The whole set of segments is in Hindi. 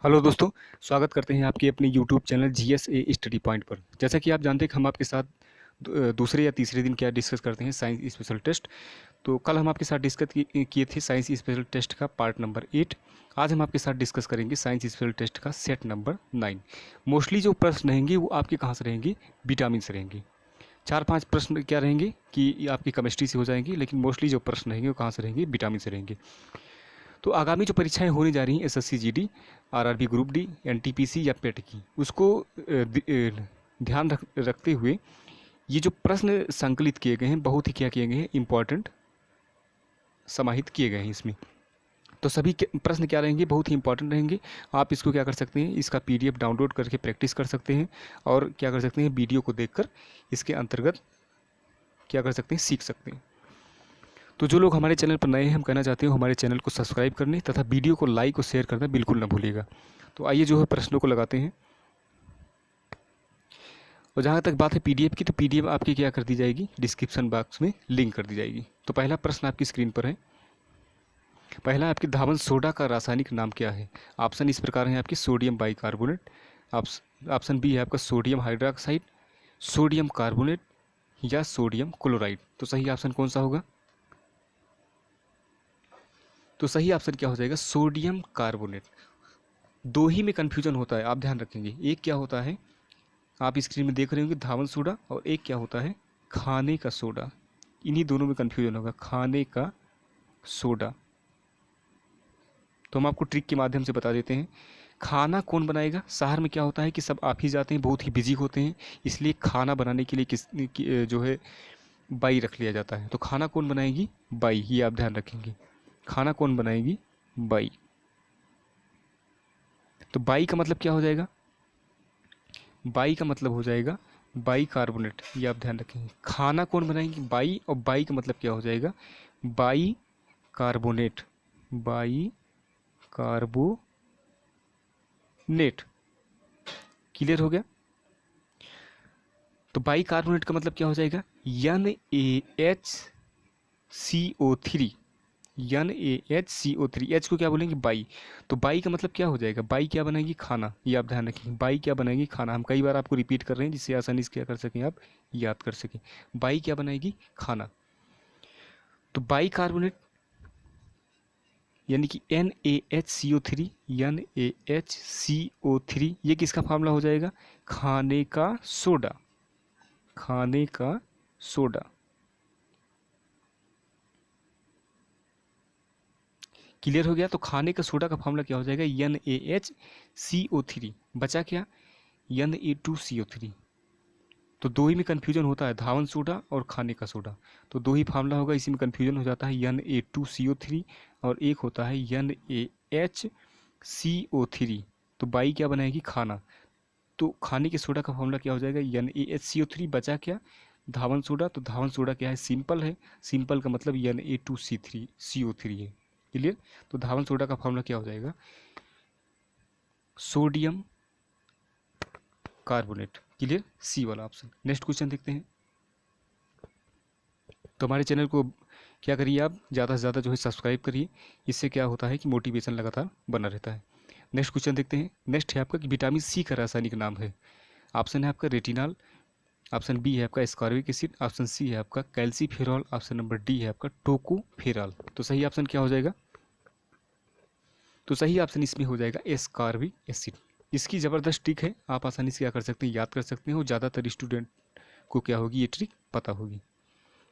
हेलो दोस्तों, स्वागत करते हैं आपके अपने YouTube channel GSA study point पर। जैसा कि आप जानते हैं कि हम आपके साथ दूसरे या तीसरे दिन क्या डिस्कस करते हैं, साइंस स्पेशल टेस्ट। तो कल हम आपके साथ डिस्कस किए थे साइंस स्पेशल टेस्ट का पार्ट नंबर 8। आज हम आपके साथ डिस्कस करेंगे साइंस स्पेशल टेस्ट का सेट नंबर 9। मोस्टली जो प्रश्न रहेंगे वो आपके कहाँ से रहेंगे, विटामिन से रहेंगे। 4-5 प्रश्न क्या रहेंगे कि ये आपकी केमिस्ट्री से हो जाएंगे, लेकिन मोस्टली जो प्रश्न रहेंगे वो कहाँ से रहेंगे, विटामिन से रहेंगे। तो आगामी जो परीक्षाएं होने जा रही हैं, SSC GD, RRB group D, NTPC या पेट की, उसको ध्यान रखते हुए ये जो प्रश्न संकलित किए गए हैं, बहुत ही क्या किए गए हैं, इंपॉर्टेंट समाहित किए गए हैं इसमें। तो सभी प्रश्न क्या रहेंगे, बहुत ही इंपॉर्टेंट रहेंगे। आप इसको क्या कर सकते हैं, इसका पीडीएफ डाउनलोड करके प्रैक्टिस कर सकते हैं और क्या कर सकते हैं, वीडियो को देखकर इसके अंतर्गत क्या कर सकते हैं, सीख सकते हैं। तो जो लोग हमारे चैनल पर नए हैं, हम कहना चाहते हैं हमारे चैनल को सब्सक्राइब करने तथा वीडियो को लाइक और शेयर करना बिल्कुल ना भूलिएगा। तो आइए जो है प्रश्नों को लगाते हैं। और जहाँ तक बात है पीडीएफ की, तो पीडीएफ आपकी क्या कर दी जाएगी, डिस्क्रिप्शन बॉक्स में लिंक कर दी जाएगी। तो पहला प्रश्न आपकी स्क्रीन पर है। पहला आपकी धावन सोडा का रासायनिक नाम क्या है। ऑप्शन इस प्रकार है आपकी, सोडियम बाइकार्बोनेट, ऑप्शन बी है आपका सोडियम हाइड्रोक्साइड, सोडियम कार्बोनेट या सोडियम क्लोराइड। तो सही ऑप्शन कौन सा होगा। तो सही ऑप्शन क्या हो जाएगा, सोडियम कार्बोनेट। दो ही में कन्फ्यूजन होता है, आप ध्यान रखेंगे। एक क्या होता है, आप स्क्रीन में देख रहे होंगे, धावन सोडा, और एक क्या होता है, खाने का सोडा। इन्हीं दोनों में कन्फ्यूजन होगा, खाने का सोडा। तो हम आपको ट्रिक के माध्यम से बता देते हैं। खाना कौन बनाएगा, शहर में क्या होता है कि सब आप ही जाते हैं, बहुत ही बिजी होते हैं, इसलिए खाना बनाने के लिए जो है बाई रख लिया जाता है। तो खाना कौन बनाएगी, बाई, ये आप ध्यान रखेंगे। खाना कौन बनाएगी, बाई। तो बाई का मतलब क्या हो जाएगा, बाई का मतलब हो जाएगा बाई कार्बोनेट, ये आप ध्यान रखेंगे। खाना कौन बनाएंगे, बाई, और बाई का मतलब क्या हो जाएगा, by carbonate, by carbonate. Clear हो गया। तो बाई कार्बोनेट का मतलब क्या हो जाएगा, NaHCO3, NaHCO3। एच को क्या बोलेंगे, बाई। तो बाई का मतलब क्या हो जाएगा, बाई क्या बनाएगी, खाना, ये आप ध्यान रखेंगे। बाई क्या बनाएगी, खाना। हम कई बार आपको रिपीट कर रहे हैं जिससे आसानी से क्या कर सकें, आप याद कर सकें। बाई क्या बनाएगी, खाना। तो बाई कार्बोनेट यानी कि NaHCO3, NaHCO3, ये किसका फार्मूला हो जाएगा, खाने का सोडा, खाने का सोडा। क्लियर हो गया। तो खाने का सोडा का फार्मूला क्या हो जाएगा, NaHCO3। बचा क्या, Na2CO3। तो दो ही में कन्फ्यूजन होता है, धावन सोडा और खाने का सोडा। तो दो ही फार्मूला होगा, इसी में कन्फ्यूजन हो जाता है, Na2CO3, और एक होता है NaHCO3। तो बाई क्या बनाएगी, खाना। तो खाने के सोडा का फार्मूला क्या हो जाएगा, NaHCO3। बचा क्या, धावन सोडा। तो धावन सोडा क्या है, सिंपल है, सिंपल का मतलब Na2CO3 है। क्लियर। तो धावन सोडा का फार्मूला क्या हो जाएगा, सोडियम कार्बोनेट। क्लियर, सी वाला ऑप्शन। नेक्स्ट क्वेश्चन देखते हैं। तो हमारे चैनल को क्या करिए, आप ज़्यादा से ज़्यादा जो है सब्सक्राइब करिए। इससे क्या होता है कि मोटिवेशन लगातार बना रहता है। नेक्स्ट क्वेश्चन देखते हैं। नेक्स्ट है आपका कि विटामिन सी का रासायनिक नाम है। ऑप्शन है आपका रेटिनॉल, ऑप्शन बी है आपका एस्कॉर्बिक एसिड, ऑप्शन सी है आपका कैल्सीफेरॉल, ऑप्शन नंबर डी है आपका टोकोफेरॉल। तो सही ऑप्शन क्या हो जाएगा, तो सही ऑप्शन इसमें हो जाएगा एस्कॉर्बिक एसिड। इसकी ज़बरदस्त ट्रिक है, आप आसानी से क्या कर सकते हैं, याद कर सकते हैं, और ज़्यादातर स्टूडेंट को क्या होगी, ये ट्रिक पता होगी।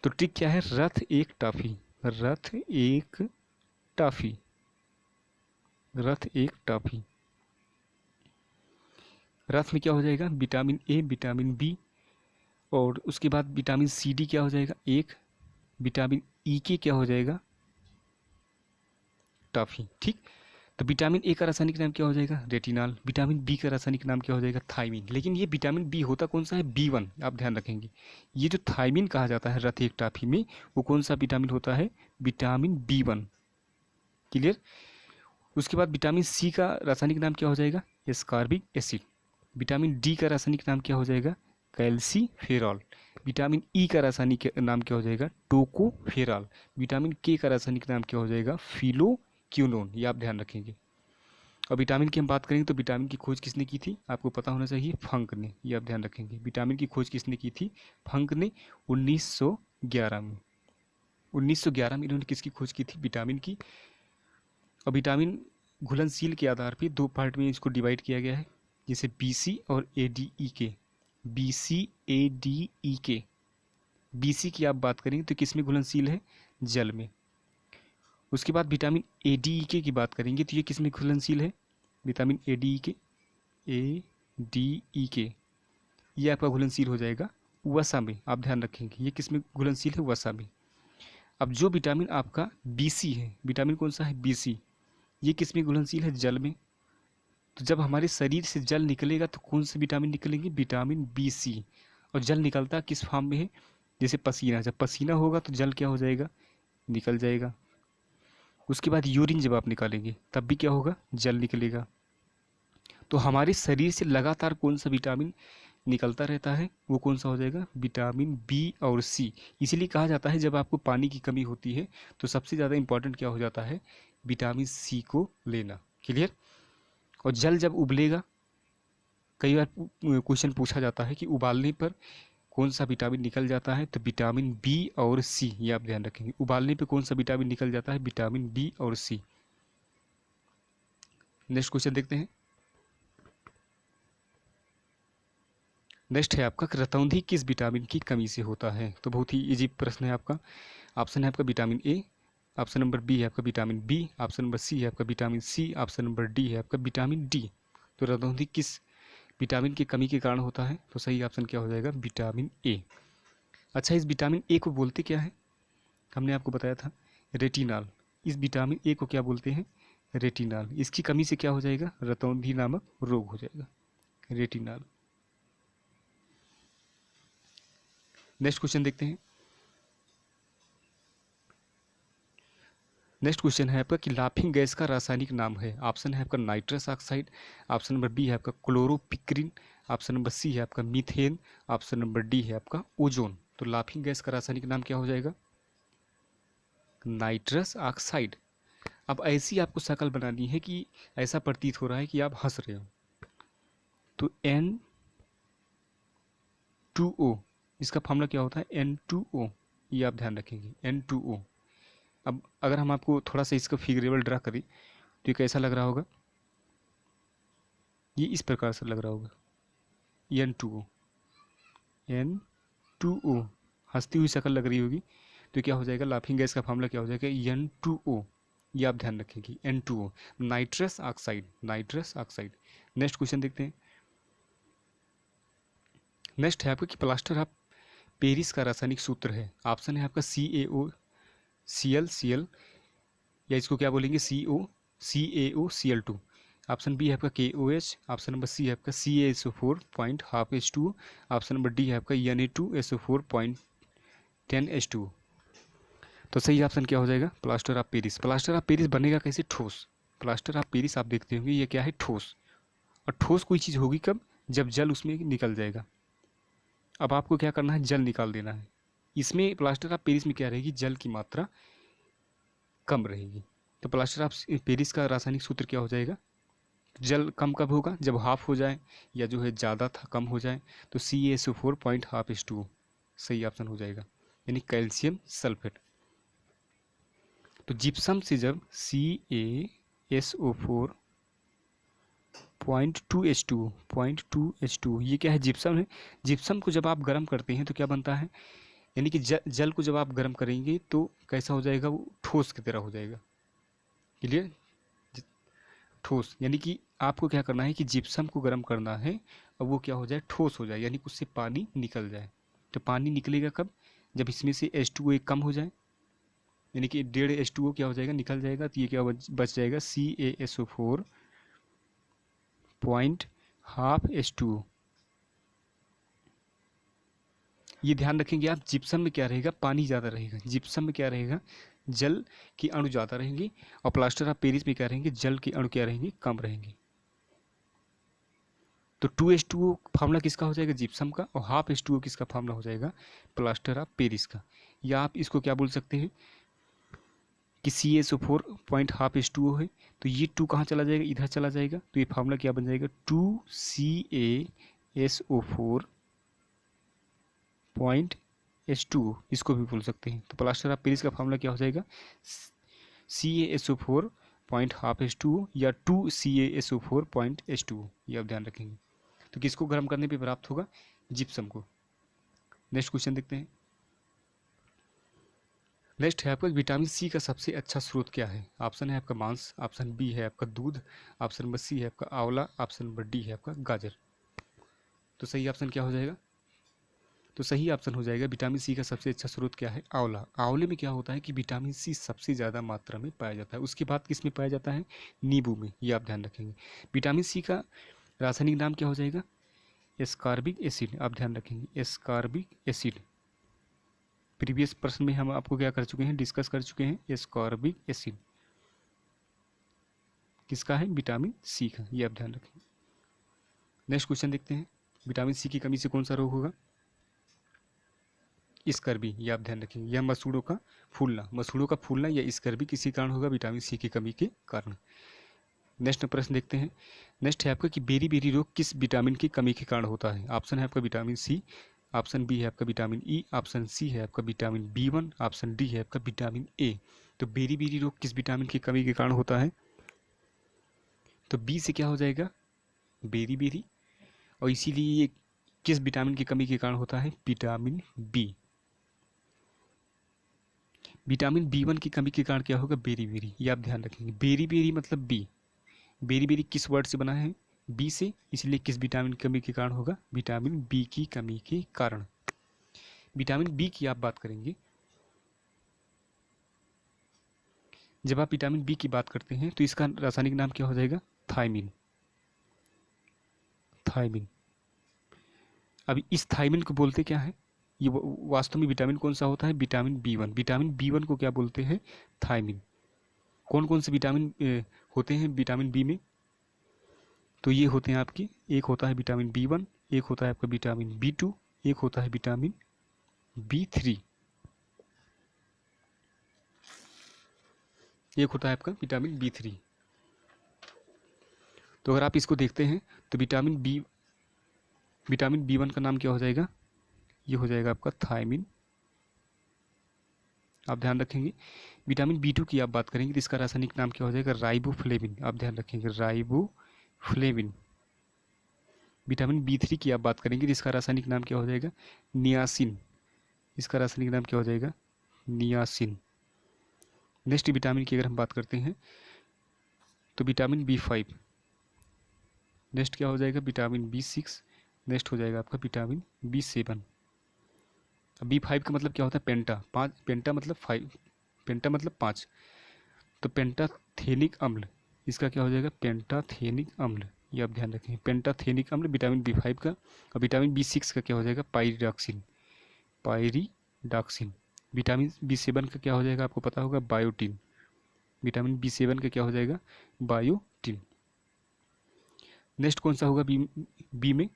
तो ट्रिक क्या है, रथ एक टाफी, रथ एक टाफी, रथ एक टाफी। रथ में क्या हो जाएगा, विटामिन ए, विटामिन बी, और उसके बाद विटामिन सी डी क्या हो जाएगा एक, विटामिन ई के क्या हो जाएगा, टाफी। ठीक। तो विटामिन ए का रासायनिक नाम क्या हो जाएगा, रेटिनॉल। विटामिन बी का रासायनिक नाम क्या हो जाएगा, थायमिन। लेकिन ये विटामिन बी होता कौन सा है, B1, आप ध्यान रखेंगे। ये जो थायमिन कहा जाता है रथ एक टाफी में, वो कौन सा विटामिन होता है, विटामिन B1। क्लियर। उसके बाद विटामिन सी का रासायनिक नाम क्या हो जाएगा, एस्कॉर्बिक एसिड। विटामिन डी का रासायनिक नाम क्या हो जाएगा, कैल्सीफेरॉल। विटामिन ई का रासायनिक नाम क्या हो जाएगा, टोकोफेरॉल। विटामिन के का रासायनिक नाम क्या हो जाएगा, फिलोक्विनोन। ये आप ध्यान रखेंगे। और विटामिन की हम बात करेंगे तो विटामिन की खोज किसने की थी, आपको पता होना चाहिए, फंक ने। ये आप ध्यान रखेंगे, विटामिन की खोज किसने की थी, फंक ने 1911 में। 1911 में इन्होंने किसकी खोज की थी, विटामिन की। और विटामिन घुलनशील के आधार पर दो पार्ट में इसको डिवाइड किया गया है, जैसे बीसी और एडीई के। बीसी एडीई के। बीसी की आप बात करेंगे तो किस में घुलनशील है, जल में। उसके बाद विटामिन एडीई की बात करेंगे तो ये किस में घुलनशील है, विटामिन एडीई के, ये आपका घुलनशील हो जाएगा वसा में। आप ध्यान रखेंगे ये किस में घुलनशील है, वसा में। अब जो विटामिन आपका बीसी है, विटामिन कौन सा है, बीसी, ये किस में घुलनशील है, जल में। तो जब हमारे शरीर से जल निकलेगा तो कौन से विटामिन निकलेंगे, विटामिन बीसी। और जल निकलता किस फॉर्म में है, जैसे पसीना, जब पसीना होगा तो जल क्या हो जाएगा, निकल जाएगा। उसके बाद यूरिन जब आप निकालेंगे तब भी क्या होगा, जल निकलेगा। तो हमारे शरीर से लगातार कौन सा विटामिन निकलता रहता है, वो कौन सा हो जाएगा, विटामिन बी और सी। इसीलिए कहा जाता है जब आपको पानी की कमी होती है तो सबसे ज़्यादा इंपॉर्टेंट क्या हो जाता है, विटामिन सी को लेना। क्लियर। और जल जब उबलेगा, कई बार क्वेश्चन पूछा जाता है कि उबालने पर कौन सा विटामिन निकल जाता है, तो विटामिन बी और सी, ये आप ध्यान रखेंगे। उबालने पे कौन सा विटामिन निकल जाता है, विटामिन बी और सी। नेक्स्ट क्वेश्चन देखते हैं। नेक्स्ट है आपका, रतौंधी किस विटामिन की कमी से होता है, तो बहुत ही इजी प्रश्न है आपका। ऑप्शन है आपका vitamin A, option number B है आपका vitamin B, option number C है आपका vitamin C, option number D है आपका विटामिन डी। तो रतौंधी किस विटामिन की कमी के कारण होता है, तो सही ऑप्शन क्या हो जाएगा, विटामिन ए। अच्छा, इस विटामिन ए को बोलते क्या है, हमने आपको बताया था, रेटिनॉल। इस विटामिन ए को क्या बोलते हैं, रेटिनॉल। इसकी कमी से क्या हो जाएगा, रतौंधी नामक रोग हो जाएगा, रेटिनॉल। नेक्स्ट क्वेश्चन देखते हैं। नेक्स्ट क्वेश्चन है आपका कि लाफिंग गैस का रासायनिक नाम है। ऑप्शन है आपका nitrous oxide, option number B है आपका क्लोरोपिक्रिन, ऑप्शन नंबर सी है आपका मीथेन, ऑप्शन नंबर डी है आपका ओजोन। तो लाफिंग गैस का रासायनिक नाम क्या हो जाएगा, नाइट्रस ऑक्साइड। अब ऐसी आपको शक्ल बनानी है कि ऐसा प्रतीत हो रहा है कि आप हंस रहे हो। तो N2O, इसका फॉर्मूला क्या होता है, N2O, ये आप ध्यान रखेंगे, N2O। अब अगर हम आपको थोड़ा सा इसका फिगरेबल ड्रा करें तो ये कैसा लग रहा होगा, ये इस प्रकार से लग रहा होगा, N2O, N2O, हंसती हुई शक्ल लग रही होगी। तो क्या हो जाएगा, लाफिंग गैस का फॉर्मूला क्या हो जाएगा, N2O, ये आप ध्यान रखेंगे, N2O, nitrous oxide, nitrous oxide. Next question देखते हैं। नेक्स्ट है आपका कि प्लास्टर ऑफ पेरिस का रासायनिक सूत्र है। ऑप्शन है आपका CaOCl, या इसको क्या बोलेंगे, CaOCl2। ऑप्शन बी है आपका KOH, ऑप्शन नंबर सी है आपका CaSO4 point half H2, option number D है आपका Na2SO4 पॉइंट 10H2। तो सही ऑप्शन क्या हो जाएगा, plaster of Paris. Plaster of Paris बनेगा कैसे, ठोस। प्लास्टर ऑफ पेरिस आप देखते होंगे ये क्या है, ठोस। और ठोस कोई चीज़ होगी कब, जब जल उसमें निकल जाएगा। अब आपको क्या करना है, जल निकाल देना है। इसमें प्लास्टर ऑफ पेरिस में क्या रहेगी, जल की मात्रा कम रहेगी। तो प्लास्टर ऑफ पेरिस का रासायनिक सूत्र क्या हो जाएगा, जल कम कब होगा, जब हाफ हो जाए या जो है ज़्यादा था कम हो जाए। तो CaSO4 पॉइंट हाफ H2 सही ऑप्शन हो जाएगा, यानी कैल्शियम सल्फेट। तो जिप्सम से जब CaSO4 0.2H2 ये क्या है, जिप्सम है। जिप्सम को जब आप गर्म करते हैं तो क्या बनता है, यानी कि जल को जब आप गर्म करेंगे तो कैसा हो जाएगा, वो ठोस की तरह हो जाएगा। क्लियर, ठोस, यानी कि आपको क्या करना है कि जिप्सम को गर्म करना है और वो क्या हो जाए, ठोस हो जाए, यानी उससे पानी निकल जाए। तो पानी निकलेगा कब, जब इसमें से H2O एक कम हो जाए, यानी कि 1.5 H2O क्या हो जाएगा, निकल जाएगा। तो ये क्या बच जाएगा, CaSO4 पॉइंट हाफ H2O। ये ध्यान रखेंगे आप, जिप्सम में क्या रहेगा, पानी ज़्यादा रहेगा। जिप्सम में क्या रहेगा, जल की अणु ज़्यादा रहेंगी। और प्लास्टर ऑफ पेरिस में क्या रहेंगे, जल की अणु क्या रहेंगी, कम रहेंगी। तो 2H2O फार्मूला किसका हो जाएगा, जिप्सम का। और हाफ H2O किसका फार्मूला हो जाएगा, प्लास्टर ऑफ पेरिस का। या आप इसको क्या बोल सकते हैं, कि CaSO4 है, तो ये 2 कहाँ चला जाएगा, इधर चला जाएगा, तो ये फार्मूला क्या बन जाएगा 2CaSO4.H2O, इसको भी बोल सकते हैं। तो प्लास्टर ऑफ पेरिस का फार्मूला क्या हो जाएगा CaSO4.12H2O या 2CaSO4.H2O, ये आप ध्यान रखेंगे। तो किसको गर्म करने पे प्राप्त होगा, जिप्सम को। नेक्स्ट क्वेश्चन देखते हैं। नेक्स्ट है आपका विटामिन सी का सबसे अच्छा स्रोत क्या है। ऑप्शन है आपका मांस, ऑप्शन बी है आपका दूध, ऑप्शन नंबर सी है आपका आंवला, ऑप्शन नंबर डी है आपका गाजर। तो सही ऑप्शन क्या हो जाएगा, तो सही ऑप्शन हो जाएगा विटामिन सी का सबसे अच्छा स्रोत क्या है, आंवला। आंवले में क्या होता है कि विटामिन सी सबसे ज़्यादा मात्रा में पाया जाता है। उसके बाद किस में पाया जाता है, नींबू में, ये आप ध्यान रखेंगे। विटामिन सी का रासायनिक नाम क्या हो जाएगा, एस्कॉर्बिक एसिड, आप ध्यान रखेंगे एस्कॉर्बिक एसिड। प्रीवियस प्रश्न में हम आपको क्या कर चुके हैं, डिस्कस कर चुके हैं, एस्कॉर्बिक एसिड किसका है, विटामिन सी का, ये आप ध्यान रखें। नेक्स्ट क्वेश्चन देखते हैं। विटामिन सी की कमी से कौन सा रोग होगा, स्कर्वी, ये आप ध्यान रखेंगे। यह मसूड़ों का फूलना या स्कर्वी किसी कारण होगा, विटामिन सी की कमी के कारण। नेक्स्ट प्रश्न देखते हैं। नेक्स्ट है आपका कि बेरी बेरी रोग किस विटामिन की कमी के कारण होता है। ऑप्शन है आपका विटामिन सी, ऑप्शन बी है आपका विटामिन ई, ऑप्शन सी है आपका विटामिन B1, ऑप्शन डी है आपका विटामिन ए। तो बेरी बेरी रोग किस विटामिन की कमी के कारण होता है, तो बी से क्या हो जाएगा, बेरी बेरी, और इसीलिए ये किस विटामिन की कमी के कारण होता है, विटामिन बी। विटामिन B1 की कमी के कारण क्या होगा, बेरी बेरी, ये आप ध्यान रखेंगे। बेरी बेरी मतलब बी, बेरी बेरी किस वर्ड से बना है, बी से, इसलिए किस विटामिन की कमी के कारण होगा, विटामिन बी की कमी के कारण। विटामिन बी की आप बात करेंगे, जब आप विटामिन बी की बात करते हैं तो इसका रासायनिक नाम क्या हो जाएगा, थायमिन। थायमिन, अभी इस थायमिन को बोलते क्या है, ये वास्तव में विटामिन कौन सा होता है, विटामिन B1। विटामिन B1 को क्या बोलते हैं, थायमिन। कौन कौन से विटामिन होते हैं विटामिन बी में, तो ये होते हैं आपके, एक होता है विटामिन B1, एक होता है आपका विटामिन B2, एक होता है विटामिन B3, एक होता है आपका विटामिन B3। तो अगर आप इसको देखते हैं तो विटामिन B1 का नाम क्या हो जाएगा, ये हो जाएगा आपका थायमिन, आप ध्यान रखेंगे। विटामिन B2 की आप बात करेंगे तो इसका रासायनिक नाम क्या हो जाएगा, राइबोफ्लेविन, आप ध्यान रखेंगे, राइबोफ्लेविन। विटामिन B3 की आप बात करेंगे तो इसका रासायनिक नाम क्या हो जाएगा, नियासिन, इसका रासायनिक नाम क्या हो जाएगा, नियासिन। नेक्स्ट विटामिन की अगर हम बात करते हैं तो विटामिन B5, नेक्स्ट क्या हो जाएगा, विटामिन B6, नेक्स्ट हो जाएगा आपका विटामिन B7। अब B5 का मतलब क्या होता है, पेंटा, 5, पेंटा मतलब 5, पेंटा मतलब 5, तो पेंटाथेनिक अम्ल, इसका क्या हो जाएगा, पेंटाथेनिक अम्ल, ये आप ध्यान रखें, पेंटाथेनिक अम्ल विटामिन B5 का। और विटामिन B6 का क्या हो जाएगा, पायरिडॉक्सिन, पायरिडॉक्सिन। विटामिन B7 का क्या हो जाएगा, आपको पता होगा, बायोटिन। विटामिन B7 का क्या हो जाएगा, बायोटिन। नेक्स्ट कौन सा होगा बी में,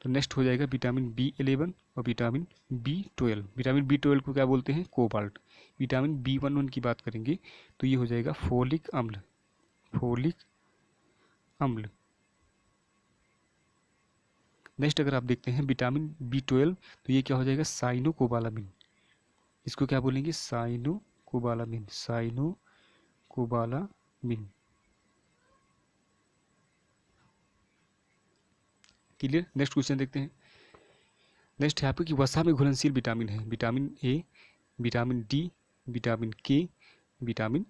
तो नेक्स्ट हो जाएगा विटामिन B11 और विटामिन B12। विटामिन B12 को क्या बोलते हैं, कोबाल्ट। विटामिन B11 की बात करेंगे तो ये हो जाएगा फोलिक अम्ल, फोलिक अम्ल। नेक्स्ट अगर आप देखते हैं विटामिन B12 तो ये क्या हो जाएगा, साइनोकोबालामिन, इसको क्या बोलेंगे, cyanocobalamin, cyanocobalamin. Clear. Next question देखते हैं। नेक्स्ट है आपको कि वसा में घुलनशील विटामिन है, vitamin A, vitamin D, vitamin के, विटामिन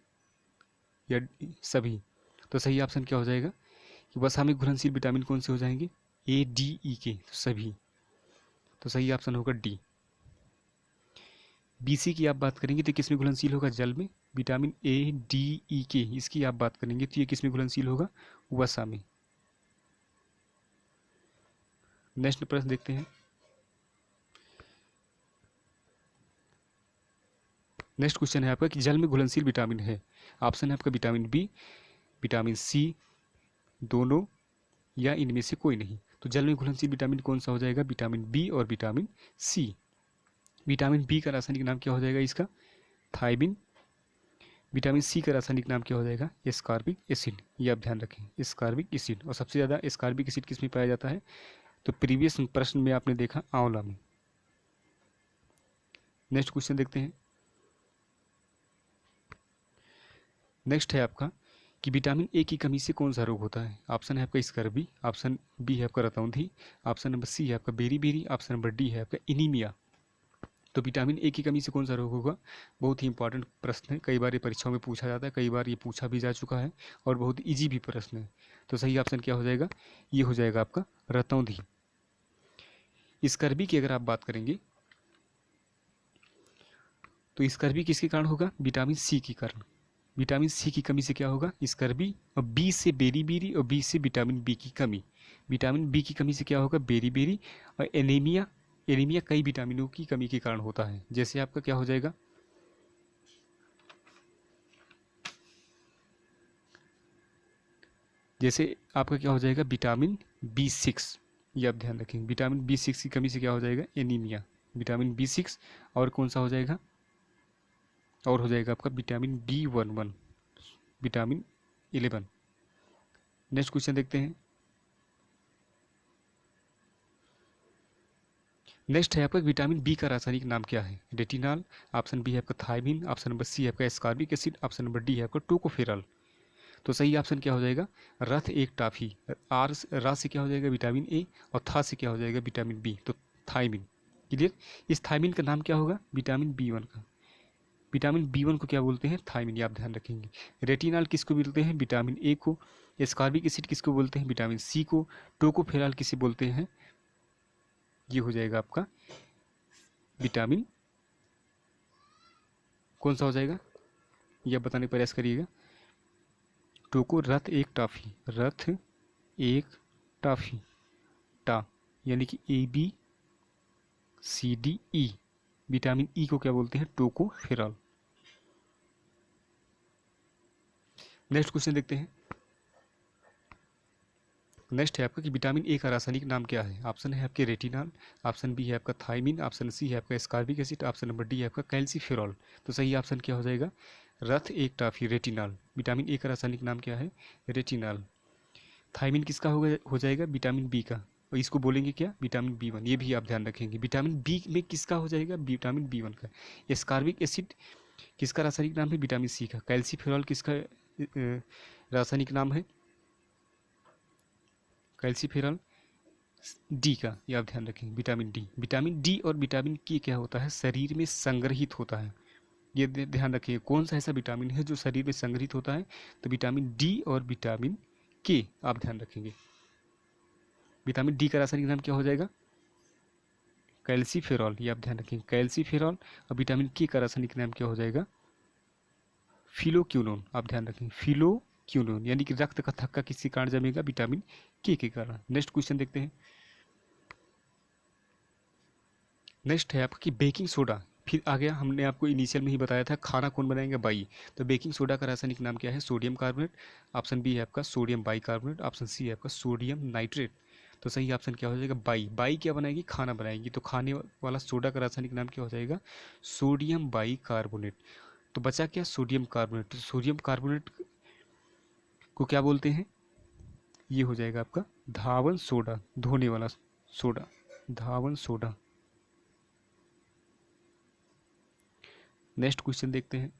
या सभी। तो सही ऑप्शन क्या हो जाएगा कि वसा में घुलनशील विटामिन कौन से हो जाएंगे, ए डी ई के, तो सभी। तो सही ऑप्शन होगा डी। BC की आप बात करेंगे तो किस में घुलनशील होगा, जल में, विटामिन ए डी ई के, इसकी आप बात करेंगे तो ये किस में घुलनशील होगा, वसा में। नेक्स्ट प्रश्न देखते हैं। नेक्स्ट क्वेश्चन है आपका कि जल में घुलनशील विटामिन है। ऑप्शन है आपका विटामिन बी, विटामिन सी, दोनों या इनमें से कोई नहीं। तो जल में घुलनशील विटामिन कौन सा हो जाएगा, विटामिन बी और विटामिन सी। विटामिन बी का रासायनिक नाम क्या हो जाएगा इसका, थायमिन। विटामिन सी का रासायनिक नाम क्या हो जाएगा? Ascorbic acid. ये आप ध्यान रखें, एस्कॉर्बिक एसिड। और सबसे ज़्यादा एस्कॉर्बिक एसिड किस में पाया जाता है? तो प्रीवियस प्रश्न में आपने देखा आंवला में। नेक्स्ट क्वेश्चन देखते हैं। नेक्स्ट है आपका कि विटामिन ए की कमी से कौन सा रोग होता है? ऑप्शन है आपका स्कर्वी, ऑप्शन बी है आपका रतौंधी, ऑप्शन नंबर सी है आपका बेरी, ऑप्शन नंबर डी है आपका इनीमिया। तो विटामिन ए की कमी से कौन सा रोग होगा? बहुत ही इंपॉर्टेंट प्रश्न है, कई बार ये परीक्षाओं में पूछा जाता है, कई बार ये पूछा भी जा चुका है और बहुत ईजी भी प्रश्न है। तो सही ऑप्शन क्या हो जाएगा? ये हो जाएगा आपका रतौंधी। स्कर्वी की अगर आप बात करेंगे तो स्कर्वी किसके कारण होगा? विटामिन सी के कारण। विटामिन सी की कमी से क्या होगा? स्कर्वी। और बी से बेरी और बी से विटामिन बी की कमी। विटामिन बी की कमी से क्या होगा? बेरी। और एनीमिया। एनीमिया कई विटामिनों की कमी के कारण होता है। जैसे आपका क्या हो जाएगा? जैसे आपका क्या हो जाएगा? Vitamin B6। ये आप ध्यान रखेंगे, विटामिन B6 की कमी से क्या हो जाएगा? एनीमिया। Vitamin B6। और कौन सा हो जाएगा? और हो जाएगा आपका vitamin B11, vitamin 11। Next question देखते हैं। नेक्स्ट है आपका विटामिन बी का रासायनिक नाम क्या है? रेटिनॉल, ऑप्शन बी है आपका थायमिन, ऑप्शन नंबर सी है आपका ascorbic acid, option number D है आपका टोकोफेरॉल। तो सही ऑप्शन क्या हो जाएगा? रथ एक टाफी। रा से क्या हो जाएगा? Vitamin A. और था से क्या हो जाएगा? Vitamin B. तो थायमिन। क्लियर? इस थायमिन का नाम क्या होगा? विटामिन B1 का। विटामिन B1 को क्या बोलते हैं? थायमिन। ये आप ध्यान रखेंगे। रेटिनॉल किसको बोलते हैं? विटामिन ए को। एस्कॉर्बिक एसिड किसको बोलते हैं? विटामिन सी को। टोकोफेरॉल किसे बोलते हैं? ये हो जाएगा आपका विटामिन, कौन सा हो जाएगा? ये आप बताने का प्रयास करिएगा। टोको रथ एक टाफी, रथ एक टाफी, टा यानी कि ABCDE। विटामिन ई को क्या बोलते हैं? टोकोफेरॉल। नेक्स्ट क्वेश्चन देखते हैं। नेक्स्ट है आपका कि विटामिन ए का रासायनिक नाम क्या है? ऑप्शन है आपके रेटिनॉल, ऑप्शन बी है आपका थायमिन, ऑप्शन सी है आपका ascorbic acid, option number D है आपका कैल्सीफेरॉल। तो सही ऑप्शन क्या हो जाएगा? रथ एक टाफी, रेटिनॉल। विटामिन ए का रासायनिक नाम क्या है? रेटिनॉल। थायमिन किसका हो जाएगा? विटामिन बी का। और इसको बोलेंगे क्या? Vitamin B1। ये भी आप ध्यान रखेंगे। विटामिन बी में किसका हो जाएगा? विटामिन B1 का। एस्कॉर्बिक एसिड किसका रासायनिक नाम है? विटामिन सी का। कैल्सीफेरॉल किसका रासायनिक नाम है? कैल्सीफेरॉल डी का। ये आप ध्यान रखेंगे, विटामिन डी। विटामिन डी और विटामिन के क्या होता है? शरीर में संग्रहित होता है। ये ध्यान रखिए, कौन सा ऐसा विटामिन है जो शरीर में संग्रहित होता है? तो विटामिन डी और विटामिन के आप ध्यान रखेंगे। विटामिन डी का रासायनिक नाम क्या हो जाएगा? कैल्सीफेरॉल। ये आप ध्यान रखेंगे, कैल्सीफेरॉल। और विटामिन के का रासायनिक नाम क्या हो जाएगा? फिलोक्यूनोन। आप ध्यान रखेंगे, फिलोक्यूनोन। यानी कि रक्त का थक्का किसके कारण जमेगा? विटामिन के कारण। नेक्स्ट क्वेश्चन देखते हैं। नेक्स्ट है आपका कि बेकिंग सोडा। फिर आ गया, हमने आपको इनिशियल में ही बताया था खाना कौन बनाएंगे? बाई। तो बेकिंग सोडा का रासायनिक नाम क्या है? Sodium carbonate. ऑप्शन बी है आपका सोडियम बाइकार्बोनेट, ऑप्शन सी है आपका सोडियम नाइट्रेट। तो सही ऑप्शन क्या हो जाएगा? बाई। बाई क्या बनाएगी? खाना बनाएगी। तो खाने वाला सोडा का रासायनिक नाम क्या हो जाएगा? Sodium bicarbonate. तो बचा क्या? Sodium carbonate. तो सोडियम कार्बोनेट को क्या बोलते हैं? ये हो जाएगा आपका धावन सोडा, धोने वाला सोडा, धावन सोडा। नेक्स्ट क्वेश्चन देखते हैं।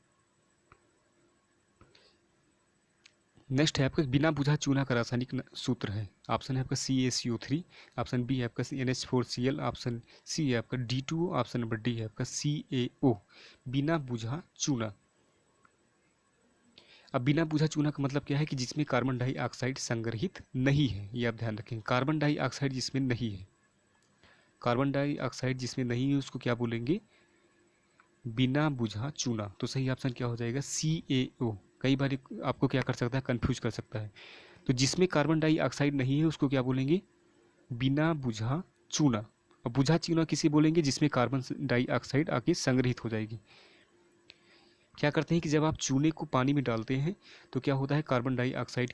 नेक्स्ट है आपका बिना बुझा चूना का रासायनिक सूत्र है। ऑप्शन है आपका CaCO3, ऑप्शन बी है आपका NH4Cl, ऑप्शन सी है आपका D2O, ऑप्शन नंबर डी है आपका CaO। बिना बुझा चूना। अब बिना बुझा चूना का मतलब क्या है? कि जिसमें कार्बन डाइऑक्साइड संग्रहित नहीं है। ये आप ध्यान रखें, कार्बन डाइऑक्साइड जिसमें नहीं है, कार्बन डाइऑक्साइड जिसमें नहीं है उसको क्या बोलेंगे? बिना बुझा चूना। तो सही ऑप्शन क्या हो जाएगा? CaO। कई बार आपको क्या कर सकता है? कंफ्यूज कर सकता है। तो जिसमें कार्बन डाइऑक्साइड नहीं है उसको क्या बोलेंगे? बिना बुझा चूना। और बुझा चूना किसे बोलेंगे? जिसमें कार्बन डाइऑक्साइड आके संग्रहित हो जाएगी। क्या करते हैं कि जब आप चूने को पानी में डालते हैं तो क्या होता है? कार्बन डाइऑक्साइड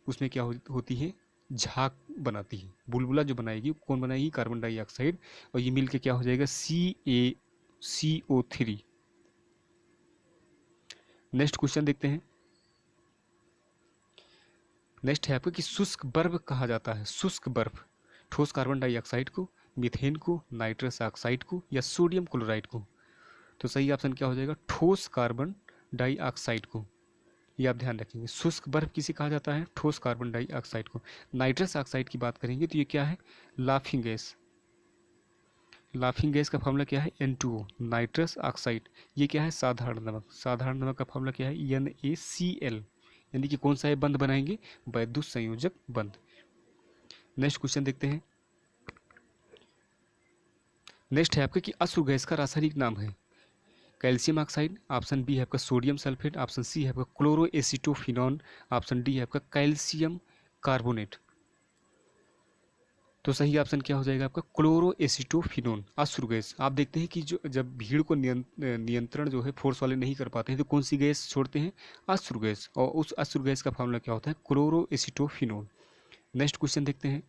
उसमें क्या होती है? झाग बनाती है। बुलबुला जो बनाएगी कौन बनाएगी? Carbon dioxide. और ये मिलके क्या हो जाएगा? CaCO3। नेक्स्ट क्वेश्चन देखते हैं। नेक्स्ट है आपका कि शुष्क बर्फ कहा जाता है। शुष्क बर्फ ठोस कार्बन डाइऑक्साइड को, मीथेन को, नाइट्रस ऑक्साइड को या सोडियम क्लोराइड को। तो सही ऑप्शन क्या हो जाएगा? ठोस कार्बन डाइऑक्साइड को। ये आप ध्यान रखेंगे। शुष्क बर्फ किसे कहा जाता है? ठोस कार्बन डाइऑक्साइड को। नाइट्रस ऑक्साइड की बात करेंगे तो ये क्या है? Laughing gas. लाफिंग गैस का फॉर्मूला क्या है? N2O। नाइट्रस ऑक्साइड ये क्या है? साधारण नमक। साधारण नमक का फॉर्मूला क्या है? NaCl। यानी कि कौन सा है बंध बनाएंगे? वैद्युत संयोजक बंध। नेक्स्ट क्वेश्चन देखते हैं। नेक्स्ट है आपका कि अश्रु गैस का रासायनिक नाम है। कैल्शियम ऑक्साइड, ऑप्शन बी है आपका सोडियम सल्फेट, ऑप्शन सी है आपका क्लोरोएसिटोफिनॉन, ऑप्शन डी है आपका कैल्शियम कार्बोनेट। तो सही ऑप्शन क्या हो जाएगा आपका? क्लोरोएसिटोफिनोन। अश्रु गैस आप देखते हैं कि जो जब भीड़ को नियंत्रण जो है फोर्स वाले नहीं कर पाते हैं तो कौन सी गैस छोड़ते हैं? अश्रु गैस। और उस अश्रु गैस का फॉर्मूला क्या होता है? क्लोरोएसिटोफिनोन। नेक्स्ट क्वेश्चन देखते हैं।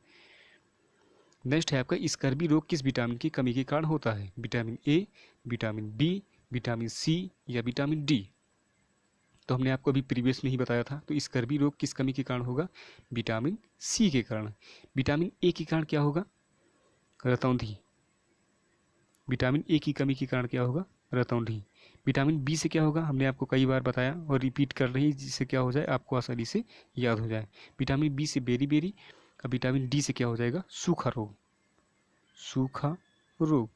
नेक्स्ट है आपका स्कर्वी रोग किस विटामिन की कमी के कारण होता है? Vitamin A, vitamin B, vitamin C या विटामिन डी। तो हमने आपको अभी प्रीवियस में ही बताया था। तो स्कर्वी रोग किस कमी के कारण होगा? विटामिन सी के कारण। विटामिन ए के कारण क्या होगा? रतौंधी। विटामिन ए की कमी के कारण क्या होगा? रतौंधी। विटामिन बी से क्या होगा? हमने आपको कई बार बताया और रिपीट कर रही है जिससे क्या हो जाए आपको आसानी से याद हो जाए। विटामिन बी से बेरी बेरी। अब विटामिन डी से क्या हो जाएगा? सूखा रोग। सूखा रोग।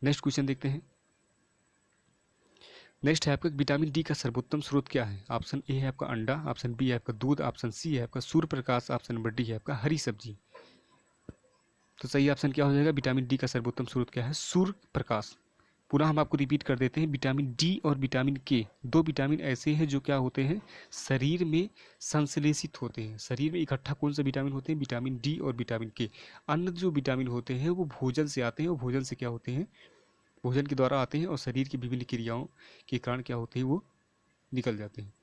नेक्स्ट क्वेश्चन देखते हैं। नेक्स्ट है आपका विटामिन डी का सर्वोत्तम स्रोत क्या है? ऑप्शन ए है आपका अंडा, ऑप्शन बी है आपका दूध, ऑप्शन सी है आपका Surya Prakash, option number D है आपका हरी सब्जी। तो सही ऑप्शन क्या हो जाएगा? विटामिन डी का सर्वोत्तम स्रोत क्या है? सूर्य प्रकाश। पुनः हम आपको रिपीट कर देते हैं। विटामिन डी और विटामिन के दो विटामिन ऐसे हैं जो क्या होते हैं? शरीर में संश्लेषित होते हैं। शरीर में इकट्ठा कौन सा विटामिन होते हैं? विटामिन डी और विटामिन के। अन्य जो विटामिन होते हैं वो भोजन से आते हैं और भोजन से क्या होते हैं? भोजन के द्वारा आते हैं और शरीर की विभिन्न क्रियाओं के कारण क्या होते हैं? वो निकल जाते हैं।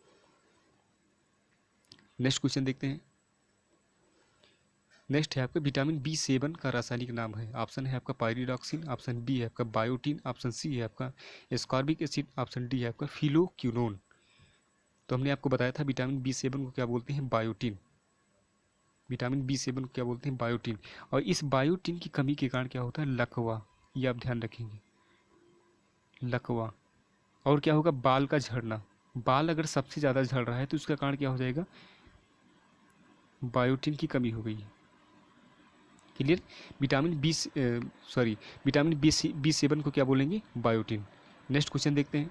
नेक्स्ट क्वेश्चन देखते हैं। नेक्स्ट है आपका विटामिन बी7 का रासायनिक नाम है। ऑप्शन है आपका पायरिडॉक्सिन, ऑप्शन बी है आपका बायोटीन, ऑप्शन सी है आपका एस्कॉर्बिक एसिड, ऑप्शन डी है आपका फिलोक्यूनोन। तो हमने आपको बताया था विटामिन बी7 को क्या बोलते हैं? बायोटीन। विटामिन बी7 को क्या बोलते हैं? बायोटीन। और इस बायोटीन की कमी के कारण क्या होता है? लकवा। ये आप ध्यान रखेंगे, लकवा। और क्या होगा? बाल का झड़ना। बाल अगर सबसे ज़्यादा झड़ रहा है तो उसका कारण क्या हो जाएगा? बायोटीन की कमी हो गई। Clear? Vitamin B sorry vitamin बी7 को क्या बोलेंगे? बायोटीन। नेक्स्ट क्वेश्चन देखते हैं।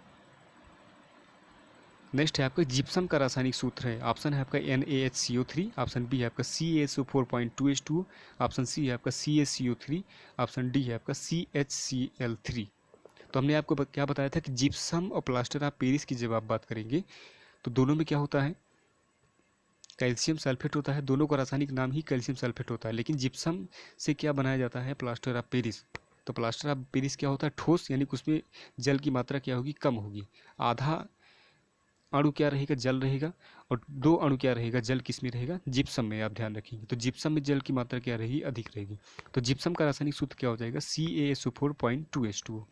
नेक्स्ट है आपका जिप्सम का रासायनिक सूत्र है। ऑप्शन है आपका NaHCO3, ऑप्शन बी है आपका CaSO4.2H2, ऑप्शन सी है आपका CaCO3, ऑप्शन डी है आपका CHCl3। तो हमने आपको क्या बताया था कि जिप्सम और प्लास्टर ऑफ पेरिस की जब आप बात करेंगे तो दोनों में क्या होता है? कैल्शियम सल्फेट होता है। दोनों का रासायनिक नाम ही कैल्शियम सल्फेट होता है। लेकिन जिप्सम से क्या बनाया जाता है? Plaster of Paris. तो प्लास्टर ऑफ पेरिस क्या होता है? ठोस, यानी कि उसमें जल की मात्रा क्या होगी? कम होगी। आधा अणु क्या रहेगा? जल रहेगा। और दो अणु क्या रहेगा? जल किस में रहेगा? जिप्सम में। आप ध्यान रखेंगे तो जिप्सम में जल की मात्रा क्या रहेगी? अधिक रहेगी। तो जिप्सम का रासायनिक सूत्र क्या हो जाएगा? CaSO4.2H2।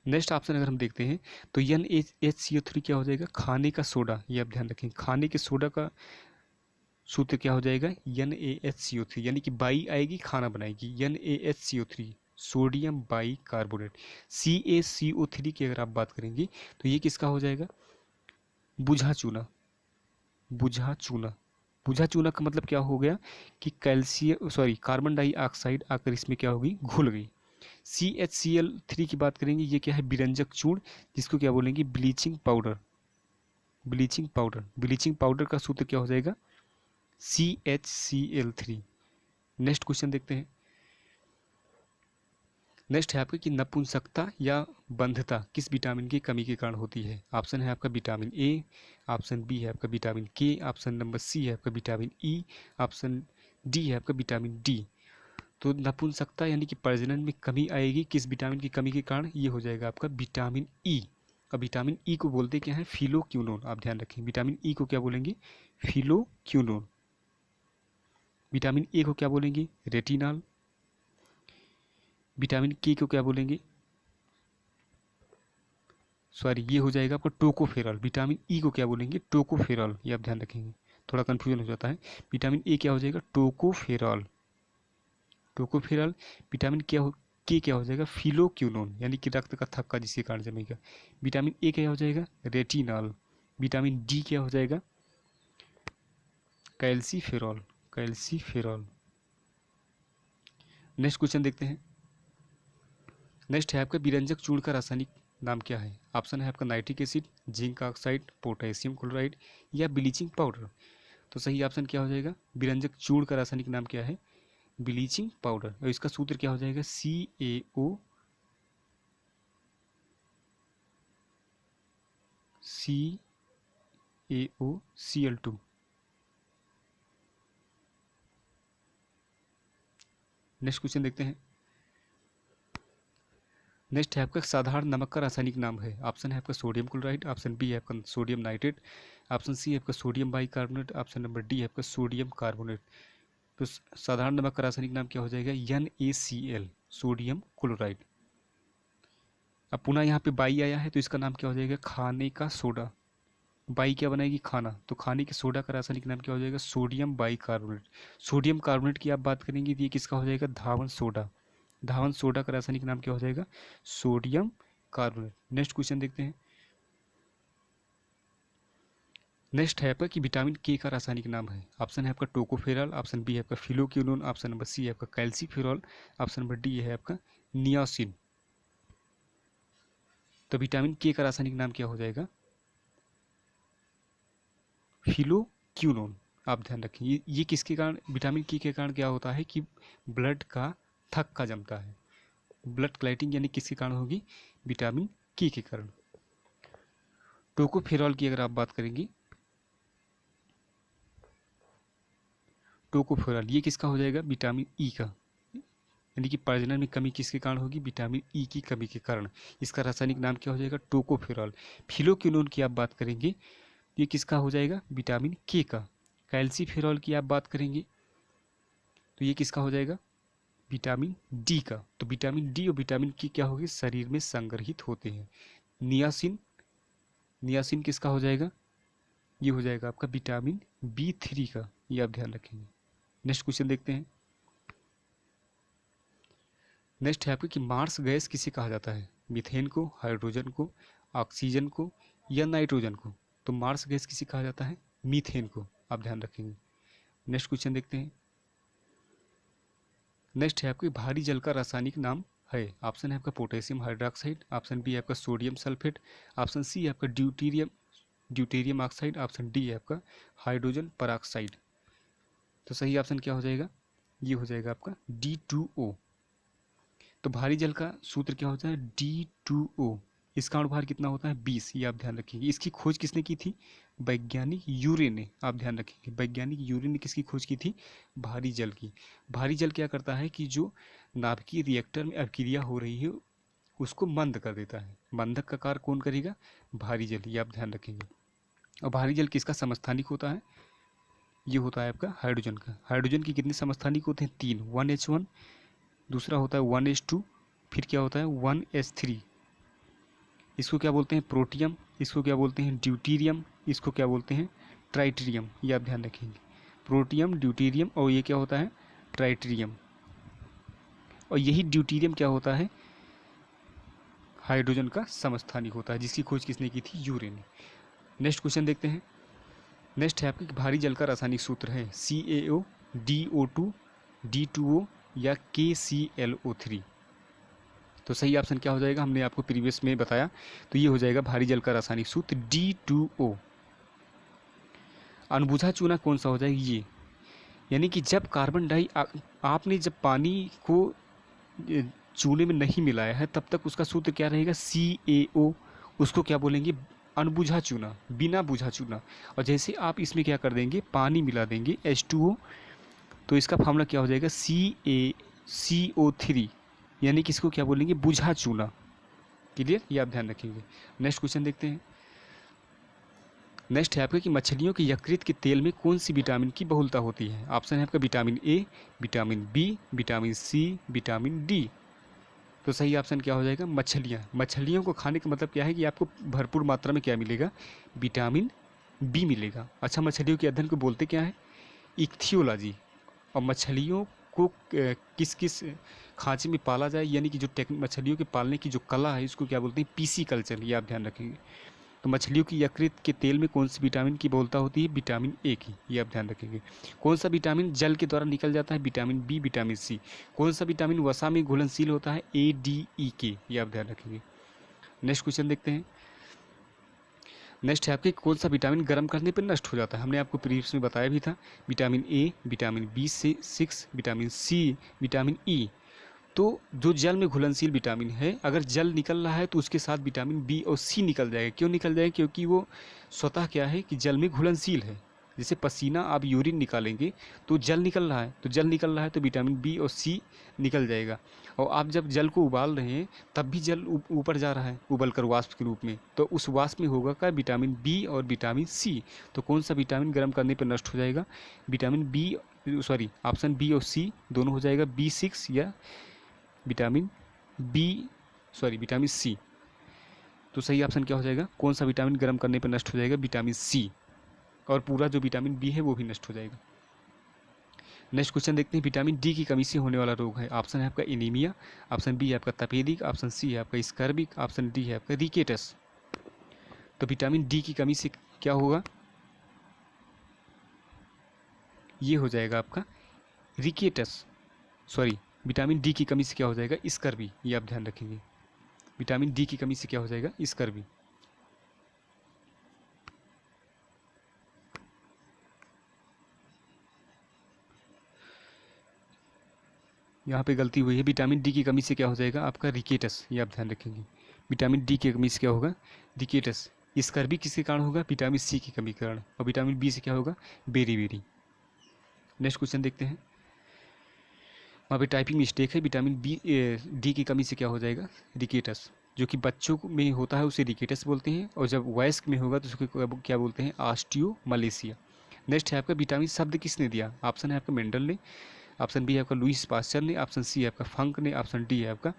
नेक्स्ट ऑप्शन अगर हम देखते हैं तो NaHCO3 क्या हो जाएगा? खाने का सोडा। ये आप ध्यान रखेंगे, खाने के सोडा का सूत्र क्या हो जाएगा? NaHCO3, यानी कि बाई आएगी खाना बनाएगी। NaHCO3 sodium by carbonate. CaCO3 की अगर आप बात करेंगे तो ये किसका हो जाएगा? बुझा चूना। बुझा चूना। बुझा चूना का मतलब क्या हो गया कि कैल्शियम सॉरी कार्बन डाइऑक्साइड आकर इसमें क्या होगी? घुल गई। CHCl3 की बात करेंगे, ये क्या है? विरंजक चूर्ण, जिसको क्या बोलेंगे? Bleaching powder. Bleaching powder. Bleaching powder का सूत्र क्या हो जाएगा? CHCl3। नेक्स्ट क्वेश्चन देखते हैं। नेक्स्ट है आपका कि नपुंसकता या बंधता किस विटामिन की कमी के कारण होती है? ऑप्शन है आपका विटामिन ए, ऑप्शन बी है आपका विटामिन के, ऑप्शन नंबर सी है आपका विटामिन ई, ऑप्शन डी है आपका विटामिन डी। तो नपुंसकता यानी कि प्रजनन में कमी आएगी किस विटामिन की कमी के कारण? ये हो जाएगा आपका विटामिन ई। अब विटामिन ई को बोलते क्या है? फिलोक्यूनोन। आप ध्यान रखें, विटामिन ई को क्या बोलेंगे? फिलोक्यूनोन। विटामिन ए को क्या बोलेंगे? रेटिनॉल। विटामिन के को क्या बोलेंगे, सॉरी ये हो जाएगा आपका टोकोफेरॉल। विटामिन ई को क्या बोलेंगे, टोकोफेरॉल, ये आप ध्यान रखेंगे, थोड़ा कन्फ्यूजन हो जाता है। विटामिन ए क्या हो जाएगा, टोकोफेरॉल, टोकोफेरॉल। विटामिन क्या हो, के क्या हो जाएगा, फिलोक्यूनोन, यानी कि रक्त का थक्का जिसके कारण जमेगा। विटामिन ए क्या हो जाएगा, रेटिनॉल। विटामिन डी क्या हो जाएगा, कैल्सीफेरॉल, कैल्सीफेरॉल। नेक्स्ट क्वेश्चन देखते हैं। नेक्स्ट है आपका विरंजक चूर्ण का रासायनिक नाम क्या है। ऑप्शन है आपका nitric acid, zinc oxide, potassium chloride या ब्लीचिंग पाउडर। तो सही ऑप्शन क्या हो जाएगा, विरंजक चूर्ण का रासायनिक नाम क्या है, ब्लीचिंग पाउडर। और इसका सूत्र क्या हो जाएगा, CaOCl2। नेक्स्ट क्वेश्चन देखते हैं। नेक्स्ट है आपका साधारण नमक का रासायनिक नाम है। ऑप्शन है आपका सोडियम क्लोराइड, ऑप्शन बी है आपका सोडियम नाइट्रेट, ऑप्शन सी है आपका sodium bicarbonate, option number D है आपका सोडियम कार्बोनेट। तो साधारण नमक का रासायनिक नाम क्या हो जाएगा, NaCl, सोडियम क्लोराइड। अब पुनः यहाँ पे बाई आया है तो इसका नाम क्या हो जाएगा, खाने का सोडा। बाई क्या बनाएगी, खाना, तो खाने के सोडा का रासायनिक नाम क्या हो जाएगा, सोडियम बाइकार्बोनेट। सोडियम कार्बोनेट की आप बात करेंगे तो ये किसका हो जाएगा, धावन सोडा। धावन सोडा का रासायनिक नाम क्या हो जाएगा, सोडियम कार्बोनेट। नेक्स्ट क्वेश्चन देखते हैं। नेक्स्ट है आपका कि विटामिन के का रासायनिक नाम है। ऑप्शन है आपका टोकोफेरॉल, ऑप्शन बी है आपका फिलोक्यूनोन, ऑप्शन नंबर सी है आपका कैल्सीफेरॉल, ऑप्शन नंबर डी है आपका नियासिन। तो विटामिन के का रासायनिक नाम क्या हो जाएगा, फिलोक्यूनोन। आप ध्यान रखें, ये किसके कारण, विटामिन के कारण क्या होता है कि ब्लड का थक्का जमता है। ब्लड क्लैटिंग यानी किसके कारण होगी, विटामिन के कारण। टोकोफेरॉल की अगर आप बात करेंगे, टोकोफेरॉल ये किसका हो जाएगा, विटामिन ई का, यानी कि प्रजनन में कमी किसके कारण होगी, विटामिन ई की कमी के कारण। इसका रासायनिक नाम क्या हो जाएगा, टोकोफेरॉल। फिलोक्यूनोन की आप बात करेंगे ये किसका हो जाएगा, विटामिन के का। कैल्सीफेरॉल की आप बात करेंगे तो ये किसका हो जाएगा, विटामिन डी का। तो विटामिन डी और विटामिन के क्या होगी, शरीर में संग्रहित होते हैं। नियासिन, नियासिन किसका हो जाएगा, ये हो जाएगा आपका विटामिन B3 का, ये आप ध्यान रखेंगे। नेक्स्ट क्वेश्चन देखते हैं। नेक्स्ट है आपका कि मार्स गैस किसे कहा जाता है, मीथेन को, हाइड्रोजन को, ऑक्सीजन को या नाइट्रोजन को। तो मार्स गैस किसे कहा जाता है, मीथेन को, आप ध्यान रखेंगे। नेक्स्ट क्वेश्चन देखते हैं। नेक्स्ट है आपके भारी जल का रासायनिक नाम है। ऑप्शन है आपका पोटेशियम हाइड्रोक्साइड, ऑप्शन बी है आपका सोडियम सल्फेट, ऑप्शन सी है आपका ड्यूटेरियम ऑक्साइड, ऑप्शन डी है आपका हाइड्रोजन परऑक्साइड। तो सही ऑप्शन क्या हो जाएगा, ये हो जाएगा आपका D2O। तो भारी जल का सूत्र क्या होता है, D2O। इसका अणुभार कितना होता है, 20, ये आप ध्यान रखेंगे। इसकी खोज किसने की थी, वैज्ञानिक यूरे ने, आप ध्यान रखेंगे। वैज्ञानिक यूरे ने किसकी खोज की थी, भारी जल की। भारी जल क्या करता है कि जो नाभिकीय रिएक्टर में अभिक्रिया हो रही है उसको मंद कर देता है। मंदक का कार्य कौन करेगा, भारी जल, ये आप ध्यान रखेंगे। और भारी जल किसका समस्थानिक होता है, ये होता है आपका हाइड्रोजन का। हाइड्रोजन की कितने समस्थानिक होते हैं, 3, 1H1, दूसरा होता है 1H2, फिर क्या होता है 1H3। इसको क्या बोलते हैं, प्रोटियम, इसको क्या बोलते हैं, ड्यूटीरियम, इसको क्या बोलते हैं, ट्राइट्रियम, ये आप ध्यान रखेंगे। प्रोटियम, ड्यूटीरियम और ये क्या होता है, ट्राइट्रियम। और यही ड्यूटीरियम क्या होता है, हाइड्रोजन का समस्थानिक होता है, जिसकी खोज किसने की थी, यूरे ने। नेक्स्ट क्वेश्चन देखते हैं। नेक्स्ट है आपके भारी जल का रासायनिक सूत्र है CaO, DO2, D2O या KClO3। तो सही ऑप्शन क्या हो जाएगा, हमने आपको प्रीवियस में बताया, तो ये हो जाएगा भारी जल का रासायनिक सूत्र D2O। अनबुझा चूना कौन सा हो जाएगा, ये, यानी कि जब कार्बन डाई आपने जब पानी को चूने में नहीं मिलाया है तब तक उसका सूत्र क्या रहेगा, CaO। उसको क्या बोलेंगे, अनबुझा चूना, बिना बुझा चूना। और जैसे आप इसमें क्या कर देंगे, पानी मिला देंगे H2O, तो इसका फार्मूला क्या हो जाएगा, CaCO3, यानी कि इसको क्या बोलेंगे, बुझा चूना। क्लियर, ये आप ध्यान रखेंगे। नेक्स्ट क्वेश्चन देखते हैं। नेक्स्ट है आपका कि मछलियों के यकृत के तेल में कौन सी विटामिन की बहुलता होती है। ऑप्शन है आपका vitamin A, vitamin B, vitamin C, vitamin D। तो सही ऑप्शन क्या हो जाएगा? मछलियाँ। मछलियों को खाने का मतलब क्या है कि आपको भरपूर मात्रा में क्या मिलेगा? विटामिन बी मिलेगा। अच्छा, मछलियों के अध्ययन को बोलते क्या है? इक्थियोलॉजी। और मछलियों को किस किस खांचे में पाला जाए, यानी कि जो मछलियों के पालने की जो कला है, इसको क्या बोलते हैं? PC culture. ये आप ध्यान रखेंगे। तो मछलियों की यकृत के तेल में कौन सी विटामिन की बहुलता होती है? विटामिन ए की। ये आप ध्यान रखेंगे। कौन सा विटामिन जल के द्वारा निकल जाता है? Vitamin B, vitamin C. कौन सा विटामिन वसा में घुलनशील होता है? ए, डी, ई के। ये आप ध्यान रखेंगे। नेक्स्ट क्वेश्चन देखते हैं। नेक्स्ट है आपके, कौन सा विटामिन गर्म करने पर नष्ट हो जाता है? हमने आपको प्रीवियस में बताया भी था। विटामिन ए, विटामिन बी से 6, विटामिन सी, विटामिन ई। तो जो जल में घुलनशील विटामिन है, अगर जल निकल रहा है तो उसके साथ विटामिन बी और सी निकल जाएगा। क्यों निकल जाएगा? क्योंकि वो स्वतः क्या है कि जल में घुलनशील है। जैसे पसीना आप यूरिन निकालेंगे तो जल निकल रहा है, तो जल निकल रहा है तो विटामिन बी और सी निकल जाएगा। और आप जब जल को उबाल रहे हैं तब भी जल ऊपर जा रहा है उबल कर वाष्प के रूप में, तो उस वाष्प में होगा क्या? विटामिन बी और विटामिन सी। तो कौन सा विटामिन गर्म करने पर नष्ट हो जाएगा? Vitamin B, sorry, option B और सी दोनों हो जाएगा, B6 या vitamin B, sorry vitamin C. तो सही ऑप्शन क्या हो जाएगा? कौन सा विटामिन गर्म करने पर नष्ट हो जाएगा? Vitamin C. और पूरा जो विटामिन बी है वो भी नष्ट हो जाएगा। नेक्स्ट क्वेश्चन देखते हैं। विटामिन डी की कमी से होने वाला रोग है। ऑप्शन है आपका एनीमिया, ऑप्शन बी है आपका तपेदिक, ऑप्शन सी है आपका स्कर्बिक, ऑप्शन डी है आपका रिकेटस। तो विटामिन डी की कमी से क्या होगा? ये हो जाएगा आपका रिकेटस, सॉरी, विटामिन डी की कमी से क्या हो जाएगा? स्कर्वी। ये आप ध्यान रखेंगे। विटामिन डी की कमी से क्या हो जाएगा? स्कर्वी। यहाँ पे गलती हुई है। विटामिन डी की कमी से क्या हो जाएगा? आपका रिकेटस। ये आप ध्यान रखेंगे। विटामिन डी की कमी से क्या होगा? रिकेटस। स्कर्वी किसके कारण होगा? विटामिन सी की कमी के कारण। और विटामिन बी से क्या होगा? बेरी। नेक्स्ट क्वेश्चन देखते हैं। वहाँ पे टाइपिंग मिस्टेक है। विटामिन बी डी की कमी से क्या हो जाएगा? रिकेटस। जो कि बच्चों में होता है उसे रिकेटस बोलते हैं, और जब वयस्क में होगा तो उसको क्या बोलते हैं? ऑस्टियोमलेशिया। नेक्स्ट है आपका, विटामिन शब्द किसने दिया? ऑप्शन है आपका मेंडल ने, ऑप्शन बी है आपका लुईस पास्चर ने, ऑप्शन सी है आपका फंक ने, ऑप्शन डी है आपका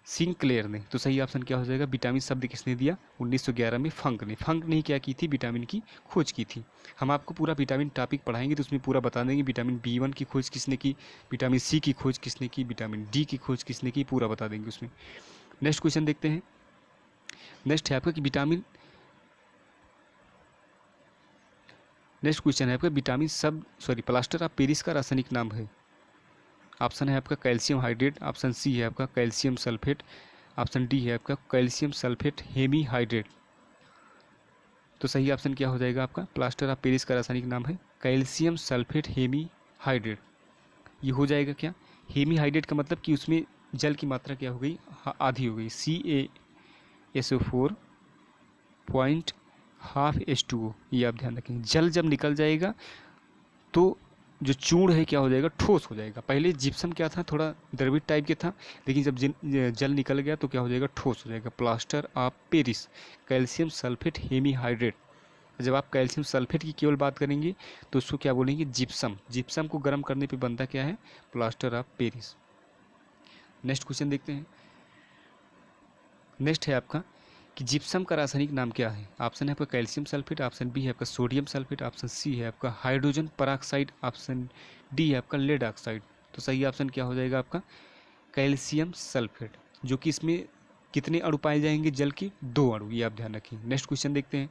सिंक्लेयर ने। तो सही ऑप्शन क्या हो जाएगा? विटामिन शब्द किसने दिया? 1911 में फंक ने। फंक ने क्या की थी? विटामिन की खोज की थी। हम आपको पूरा विटामिन टॉपिक पढ़ाएंगे तो उसमें पूरा बता देंगे विटामिन B1 की खोज किसने की, विटामिन सी की खोज किसने की, विटामिन डी की खोज किसने की, पूरा बता देंगे उसमें। नेक्स्ट क्वेश्चन देखते हैं। नेक्स्ट है आपका कि नेक्स्ट क्वेश्चन है आपका, विटामिन प्लास्टर ऑफ पेरिस का रासायनिक नाम है। ऑप्शन है आपका कैल्शियम हाइड्रेट, ऑप्शन सी है आपका कैल्शियम सल्फेट, ऑप्शन डी है आपका कैल्शियम सल्फेट हेमी हाइड्रेट। तो सही ऑप्शन क्या हो जाएगा आपका? प्लास्टर ऑफ पेरिस का रासायनिक नाम है कैल्शियम सल्फेट हेमी हाइड्रेट। ये हो जाएगा क्या? हेमी हाइड्रेट का मतलब कि उसमें जल की मात्रा क्या हो गई? आधी हो गई। CaSO4 point half H2O। ये आप ध्यान रखेंगे। जल जब निकल जाएगा तो जो चूर्ण है क्या हो जाएगा? ठोस हो जाएगा। पहले जिप्सम क्या था? थोड़ा द्रवित टाइप के था, लेकिन जब जल निकल गया तो क्या हो जाएगा? ठोस हो जाएगा। Plaster of Paris calcium sulphate hemihydrate. जब आप कैल्शियम सल्फेट की केवल बात करेंगे तो उसको क्या बोलेंगे? जिप्सम। जिप्सम को गर्म करने पे बनता क्या है? Plaster of Paris. Next question देखते हैं। नेक्स्ट है आपका कि जिप्सम का रासायनिक नाम क्या है? ऑप्शन है आपका कैल्शियम सल्फेट, ऑप्शन बी है आपका सोडियम सल्फेट, ऑप्शन सी है आपका हाइड्रोजन पराक्साइड, ऑप्शन डी है आपका लेड ऑक्साइड। तो सही ऑप्शन क्या हो जाएगा आपका? Calcium sulphate. जो कि इसमें कितने अणु पाए जाएंगे? जल के 2 अणु। ये आप ध्यान रखें। नेक्स्ट क्वेश्चन देखते हैं।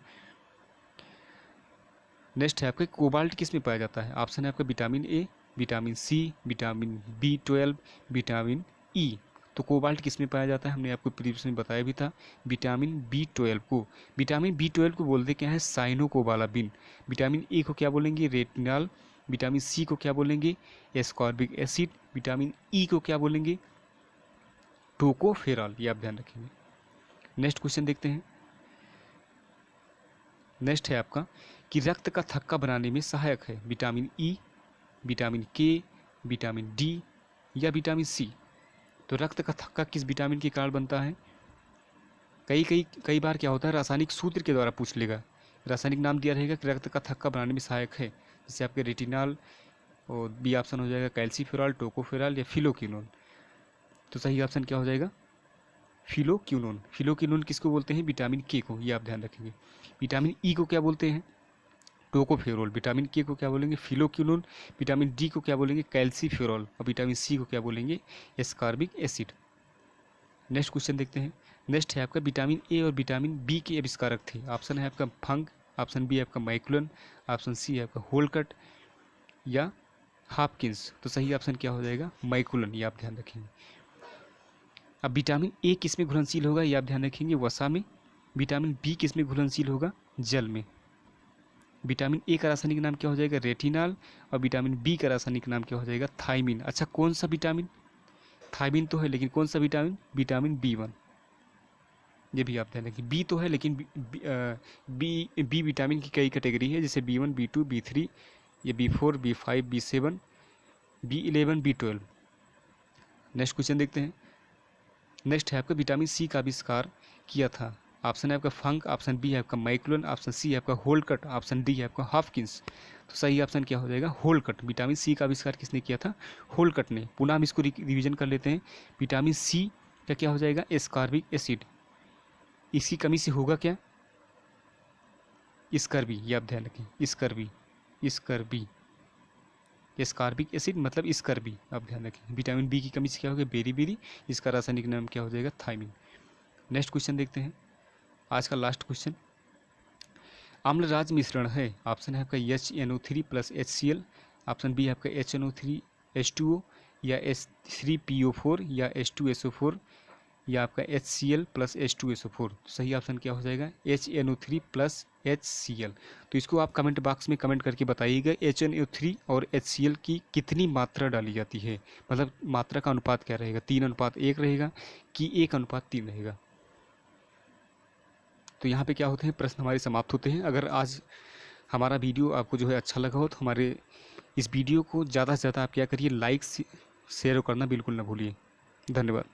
नेक्स्ट है आपका कोबाल्ट किस में पाया जाता है? ऑप्शन है आपका vitamin A, vitamin C, vitamin B12, vitamin E. तो कोबाल्ट किस में पाया जाता है? हमने आपको प्रीवियस में बताया भी था। विटामिन B12 को। विटामिन B12 को बोलते क्या है? साइनोकोबालामिन। विटामिन ए को क्या बोलेंगे? रेटिनॉल। विटामिन सी को क्या बोलेंगे? Ascorbic acid. विटामिन ई को क्या बोलेंगे? टोकोफेरॉल। ये आप ध्यान रखेंगे। नेक्स्ट क्वेश्चन देखते हैं। नेक्स्ट है आपका कि रक्त का थक्का बनाने में सहायक है विटामिन ई, विटामिन के, विटामिन डी या विटामिन सी। तो रक्त का थक्का किस विटामिन के कारण बनता है? कई बार क्या होता है, रासायनिक सूत्र के द्वारा पूछ लेगा। रासायनिक नाम दिया रहेगा कि रक्त का थक्का बनाने में सहायक है, जैसे आपके रेटिनॉल, और बी ऑप्शन हो जाएगा कैल्सीफेरॉल, टोकोफेरॉल या फिलोक्विनोन। तो सही ऑप्शन क्या हो जाएगा? फिलोक्विनोन। फिलोक्विनोन किसको बोलते हैं? विटामिन के को, ये आप ध्यान रखेंगे। विटामिन ई को क्या बोलते हैं? टोकोफेरोल। विटामिन के को क्या बोलेंगे? फिलोक्विनोन। विटामिन डी को क्या बोलेंगे? कैल्सीफेरोल। और विटामिन सी को क्या बोलेंगे? Ascorbic acid. नेक्स्ट क्वेश्चन देखते हैं। नेक्स्ट है आपका विटामिन ए और विटामिन बी के आविष्कारक थे। ऑप्शन है आपका फंक, ऑप्शन बी है आपका माइकुलन, ऑप्शन सी है आपका होलकट या हॉपकिंस। तो सही ऑप्शन क्या हो जाएगा? माइकुलन, ये आप ध्यान रखेंगे। अब विटामिन ए किस में घुलनशील होगा? ये आप ध्यान रखेंगे, वसा में। विटामिन बी किस में घुलनशील होगा? जल में। विटामिन ए का रासायनिक नाम क्या हो जाएगा? रेटिनॉल। और विटामिन बी का रासायनिक नाम क्या हो जाएगा? थायमिन। अच्छा, कौन सा विटामिन? थायमिन तो है, लेकिन कौन सा विटामिन? Vitamin B1. ये भी आप ध्यान रखें, बी तो है लेकिन बी विटामिन की कई कैटेगरी है, जैसे बी1, बी2, बी3, ये B4, B5, बी7, बी11, B12. Next question देखते हैं। नेक्स्ट है आपका विटामिन सी का आविष्कार किया था। ऑप्शन है आपका फंक, ऑप्शन बी है आपका माइकुलन, ऑप्शन सी है आपका होलकट, ऑप्शन डी है आपका हॉपकिंस। तो सही ऑप्शन क्या हो जाएगा? होलकट। विटामिन सी का आविष्कार किसने किया था? होलकट ने। पुनः हम इसको रिवीजन कर लेते हैं। विटामिन सी का क्या हो जाएगा? Ascorbic acid. इसकी कमी से होगा क्या? स्कर्वी, ये आप ध्यान रखें, स्कर्वी, स्कर्वी। एस्कॉर्बिक एसिड मतलब स्कर्वी, आप ध्यान रखें। विटामिन बी की कमी से क्या होगा? बेरी, इसका रासायनिक नाम क्या हो जाएगा? थायमिन। नेक्स्ट क्वेश्चन देखते हैं, आज का लास्ट क्वेश्चन। अम्लराज मिश्रण है। ऑप्शन है आपका HNO3 plus HCl, option B है आपका HNO3 H2O या H3PO4 या H2SO4 या आपका HCl प्लस H2SO4। तो सही ऑप्शन क्या हो जाएगा? HNO3 plus HCl। तो इसको आप कमेंट बॉक्स में कमेंट करके बताइएगा HNO3 और HCl की कितनी मात्रा डाली जाती है, मतलब मात्रा का अनुपात क्या रहेगा? 3:1 रहेगा कि 1:3 रहेगा। तो यहाँ पे क्या होते हैं, प्रश्न हमारे समाप्त होते हैं। अगर आज हमारा वीडियो आपको जो है अच्छा लगा हो तो हमारे इस वीडियो को ज़्यादा से ज़्यादा आप क्या करिए, लाइक शेयर करना बिल्कुल ना भूलिए। धन्यवाद।